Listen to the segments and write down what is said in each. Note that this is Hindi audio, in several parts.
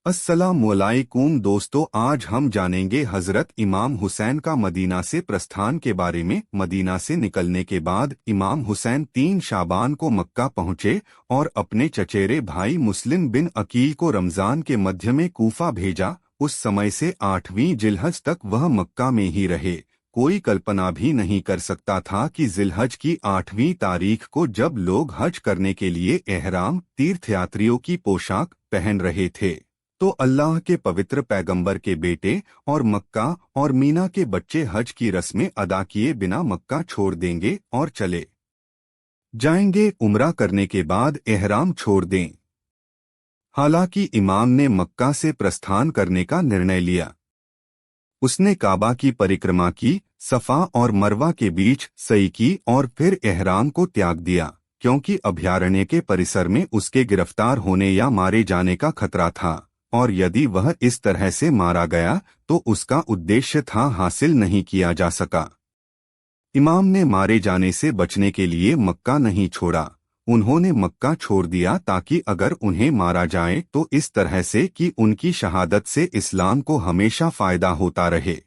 अस्सलामुअलैकुम दोस्तों, आज हम जानेंगे हजरत इमाम हुसैन का मदीना से प्रस्थान के बारे में। मदीना से निकलने के बाद इमाम हुसैन 3 शाबान को मक्का पहुंचे और अपने चचेरे भाई मुस्लिम बिन अकील को रमजान के मध्य में कूफा भेजा। उस समय से 8वीं जिलहज तक वह मक्का में ही रहे। कोई कल्पना भी नहीं कर सकता था कि जिलहज की 8वीं तारीख को जब लोग हज करने के लिए एहराम तीर्थयात्रियों की पोशाक पहन रहे थे, तो अल्लाह के पवित्र पैगंबर के बेटे और मक्का और मीना के बच्चे हज की रस्में अदा किए बिना मक्का छोड़ देंगे और चले जाएंगे। उम्रा करने के बाद एहराम छोड़ दें। हालांकि इमाम ने मक्का से प्रस्थान करने का निर्णय लिया। उसने काबा की परिक्रमा की, सफा और मरवा के बीच सई की और फिर एहराम को त्याग दिया, क्योंकि अभयारण्य के परिसर में उसके गिरफ्तार होने या मारे जाने का खतरा था, और यदि वह इस तरह से मारा गया तो उसका उद्देश्य था हासिल नहीं किया जा सका। इमाम ने मारे जाने से बचने के लिए मक्का नहीं छोड़ा। उन्होंने मक्का छोड़ दिया ताकि अगर उन्हें मारा जाए तो इस तरह से कि उनकी शहादत से इस्लाम को हमेशा फायदा होता रहे।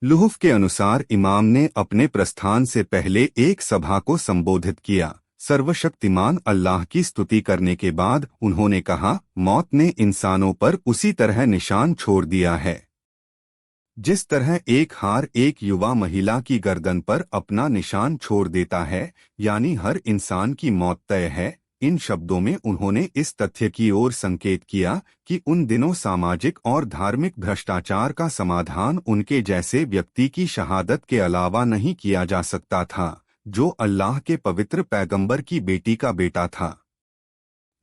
लुहुफ के अनुसार इमाम ने अपने प्रस्थान से पहले एक सभा को संबोधित किया। सर्वशक्तिमान अल्लाह की स्तुति करने के बाद उन्होंने कहा, मौत ने इंसानों पर उसी तरह निशान छोड़ दिया है जिस तरह एक हार एक युवा महिला की गर्दन पर अपना निशान छोड़ देता है, यानी हर इंसान की मौत तय है। इन शब्दों में उन्होंने इस तथ्य की ओर संकेत किया कि उन दिनों सामाजिक और धार्मिक भ्रष्टाचार का समाधान उनके जैसे व्यक्ति की शहादत के अलावा नहीं किया जा सकता था, जो अल्लाह के पवित्र पैगंबर की बेटी का बेटा था।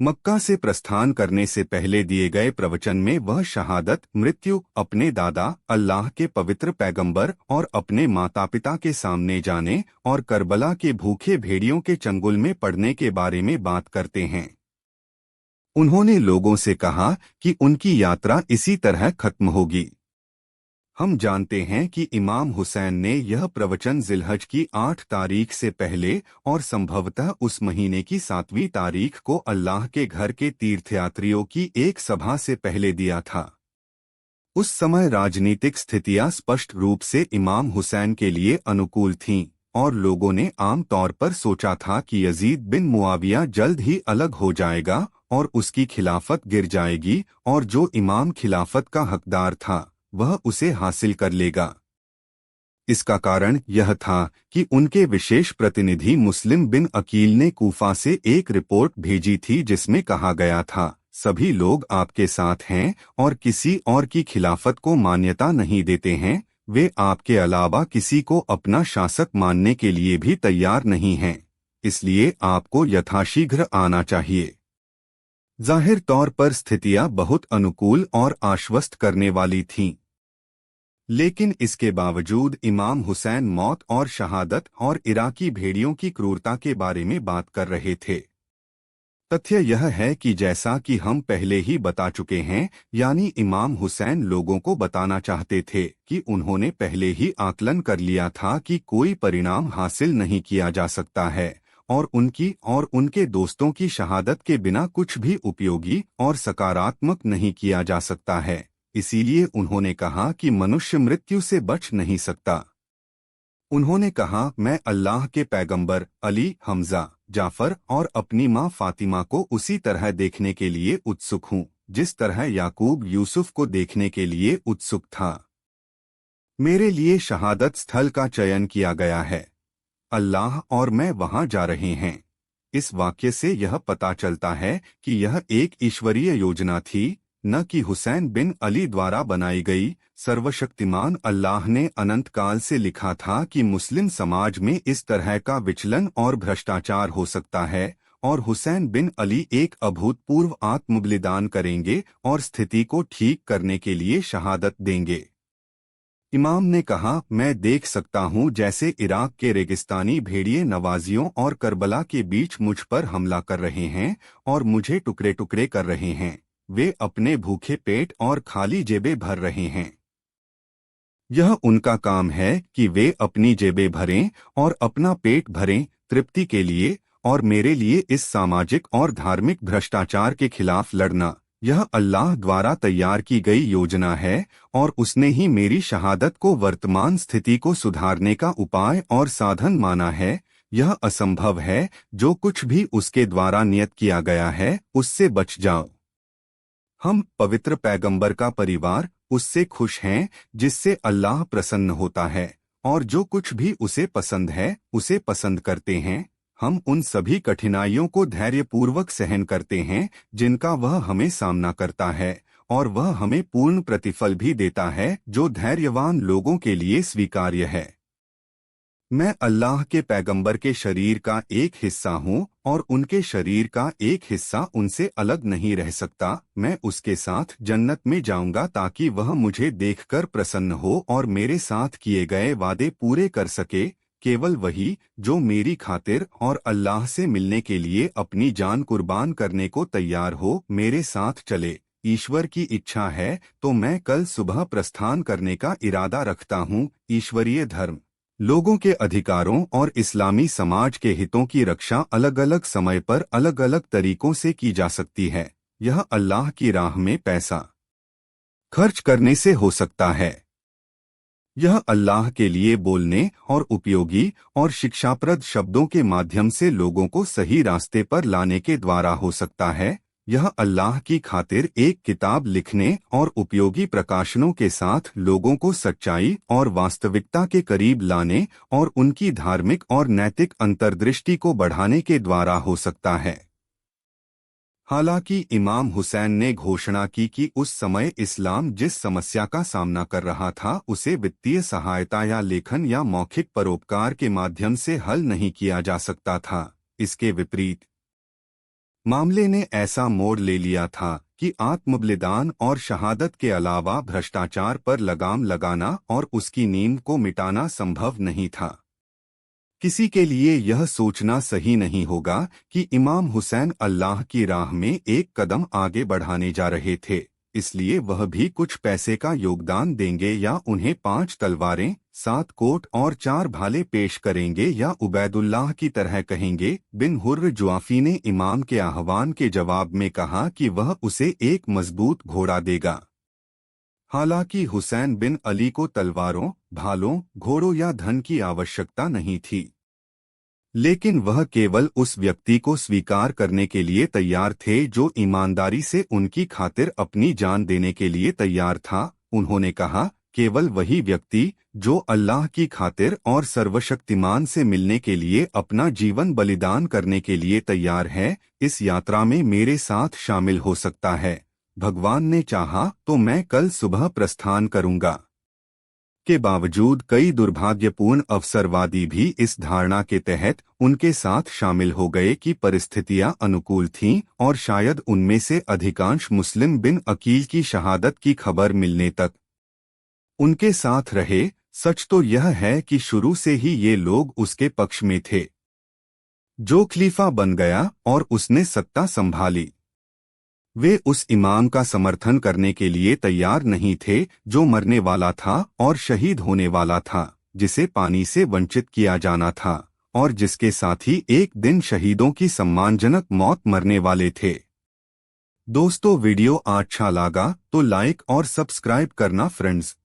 मक्का से प्रस्थान करने से पहले दिए गए प्रवचन में वह शहादत, मृत्यु, अपने दादा, अल्लाह के पवित्र पैगंबर और अपने माता पिता के सामने जाने और करबला के भूखे भेड़ियों के चंगुल में पड़ने के बारे में बात करते हैं। उन्होंने लोगों से कहा कि उनकी यात्रा इसी तरह खत्म होगी। हम जानते हैं कि इमाम हुसैन ने यह प्रवचन जिलहज की 8 तारीख से पहले और संभवतः उस महीने की 7वीं तारीख को अल्लाह के घर के तीर्थयात्रियों की एक सभा से पहले दिया था। उस समय राजनीतिक स्थितियां स्पष्ट रूप से इमाम हुसैन के लिए अनुकूल थीं, और लोगों ने आम तौर पर सोचा था कि यजीद बिन मुआविया जल्द ही अलग हो जाएगा और उसकी खिलाफत गिर जाएगी, और जो इमाम खिलाफत का हकदार था वह उसे हासिल कर लेगा। इसका कारण यह था कि उनके विशेष प्रतिनिधि मुस्लिम बिन अकील ने कूफा से एक रिपोर्ट भेजी थी जिसमें कहा गया था, सभी लोग आपके साथ हैं और किसी और की खिलाफत को मान्यता नहीं देते हैं। वे आपके अलावा किसी को अपना शासक मानने के लिए भी तैयार नहीं हैं, इसलिए आपको यथाशीघ्र आना चाहिए। जाहिर तौर पर स्थितियां बहुत अनुकूल और आश्वस्त करने वाली थीं, लेकिन इसके बावजूद इमाम हुसैन मौत और शहादत और इराकी भेड़ियों की क्रूरता के बारे में बात कर रहे थे। तथ्य यह है कि जैसा कि हम पहले ही बता चुके हैं, यानी इमाम हुसैन लोगों को बताना चाहते थे कि उन्होंने पहले ही आकलन कर लिया था कि कोई परिणाम हासिल नहीं किया जा सकता है और उनकी और उनके दोस्तों की शहादत के बिना कुछ भी उपयोगी और सकारात्मक नहीं किया जा सकता है। इसीलिए उन्होंने कहा कि मनुष्य मृत्यु से बच नहीं सकता। उन्होंने कहा, मैं अल्लाह के पैगंबर, अली, हमजा, जाफर और अपनी माँ फातिमा को उसी तरह देखने के लिए उत्सुक हूँ जिस तरह याकूब यूसुफ को देखने के लिए उत्सुक था। मेरे लिए शहादत स्थल का चयन किया गया है। अल्लाह और मैं वहां जा रहे हैं। इस वाक्य से यह पता चलता है कि यह एक ईश्वरीय योजना थी, न कि हुसैन बिन अली द्वारा बनाई गई। सर्वशक्तिमान अल्लाह ने अनंत काल से लिखा था कि मुस्लिम समाज में इस तरह का विचलन और भ्रष्टाचार हो सकता है, और हुसैन बिन अली एक अभूतपूर्व आत्मबलिदान करेंगे और स्थिति को ठीक करने के लिए शहादत देंगे। इमाम ने कहा, मैं देख सकता हूँ जैसे इराक के रेगिस्तानी भेड़िए नवाजियों और करबला के बीच मुझ पर हमला कर रहे हैं और मुझे टुकड़े टुकड़े कर रहे हैं। वे अपने भूखे पेट और खाली जेबें भर रहे हैं। यह उनका काम है कि वे अपनी जेबें भरें और अपना पेट भरें तृप्ति के लिए, और मेरे लिए इस सामाजिक और धार्मिक भ्रष्टाचार के खिलाफ लड़ना, यह अल्लाह द्वारा तैयार की गई योजना है और उसने ही मेरी शहादत को वर्तमान स्थिति को सुधारने का उपाय और साधन माना है। यह असंभव है, जो कुछ भी उसके द्वारा नियत किया गया है उससे बच जाओ। हम पवित्र पैगंबर का परिवार उससे खुश हैं जिससे अल्लाह प्रसन्न होता है, और जो कुछ भी उसे पसंद है उसे पसंद करते हैं। हम उन सभी कठिनाइयों को धैर्यपूर्वक सहन करते हैं जिनका वह हमें सामना करता है, और वह हमें पूर्ण प्रतिफल भी देता है जो धैर्यवान लोगों के लिए स्वीकार्य है। मैं अल्लाह के पैगंबर के शरीर का एक हिस्सा हूँ और उनके शरीर का एक हिस्सा उनसे अलग नहीं रह सकता। मैं उसके साथ जन्नत में जाऊंगा ताकि वह मुझे देखकर प्रसन्न हो और मेरे साथ किए गए वादे पूरे कर सके। केवल वही जो मेरी खातिर और अल्लाह से मिलने के लिए अपनी जान कुर्बान करने को तैयार हो, मेरे साथ चले। ईश्वर की इच्छा है तो मैं कल सुबह प्रस्थान करने का इरादा रखता हूँ। ईश्वरीय धर्म, लोगों के अधिकारों और इस्लामी समाज के हितों की रक्षा अलग अलग समय पर अलग अलग तरीकों से की जा सकती है। यह अल्लाह की राह में पैसा खर्च करने से हो सकता है। यह अल्लाह के लिए बोलने और उपयोगी और शिक्षाप्रद शब्दों के माध्यम से लोगों को सही रास्ते पर लाने के द्वारा हो सकता है। यह अल्लाह की खातिर एक किताब लिखने और उपयोगी प्रकाशनों के साथ लोगों को सच्चाई और वास्तविकता के करीब लाने और उनकी धार्मिक और नैतिक अंतर्दृष्टि को बढ़ाने के द्वारा हो सकता है। हालांकि इमाम हुसैन ने घोषणा की कि उस समय इस्लाम जिस समस्या का सामना कर रहा था उसे वित्तीय सहायता या लेखन या मौखिक परोपकार के माध्यम से हल नहीं किया जा सकता था। इसके विपरीत मामले ने ऐसा मोड़ ले लिया था कि आत्मबलिदान और शहादत के अलावा भ्रष्टाचार पर लगाम लगाना और उसकी नींद को मिटाना संभव नहीं था। किसी के लिए यह सोचना सही नहीं होगा कि इमाम हुसैन अल्लाह की राह में एक कदम आगे बढ़ाने जा रहे थे, इसलिए वह भी कुछ पैसे का योगदान देंगे या उन्हें 5 तलवारें, 7 कोट और 4 भाले पेश करेंगे या उबैदुल्लाह की तरह कहेंगे। बिन हुर्र जुआफी ने इमाम के आह्वान के जवाब में कहा कि वह उसे एक मजबूत घोड़ा देगा। हालांकि हुसैन बिन अली को तलवारों, भालों, घोड़ों या धन की आवश्यकता नहीं थी, लेकिन वह केवल उस व्यक्ति को स्वीकार करने के लिए तैयार थे जो ईमानदारी से उनकी खातिर अपनी जान देने के लिए तैयार था। उन्होंने कहा, केवल वही व्यक्ति जो अल्लाह की खातिर और सर्वशक्तिमान से मिलने के लिए अपना जीवन बलिदान करने के लिए तैयार है, इस यात्रा में मेरे साथ शामिल हो सकता है। भगवान ने चाहा तो मैं कल सुबह प्रस्थान करूंगा। के बावजूद कई दुर्भाग्यपूर्ण अवसरवादी भी इस धारणा के तहत उनके साथ शामिल हो गए कि परिस्थितियां अनुकूल थीं और शायद उनमें से अधिकांश मुस्लिम बिन अकील की शहादत की खबर मिलने तक उनके साथ रहे। सच तो यह है कि शुरू से ही ये लोग उसके पक्ष में थे। जो खलीफा बन गया और उसने सत्ता संभाली, वे उस इमाम का समर्थन करने के लिए तैयार नहीं थे जो मरने वाला था और शहीद होने वाला था, जिसे पानी से वंचित किया जाना था और जिसके साथ ही एक दिन शहीदों की सम्मानजनक मौत मरने वाले थे। दोस्तों, वीडियो अच्छा लगा तो लाइक और सब्सक्राइब करना फ्रेंड्स।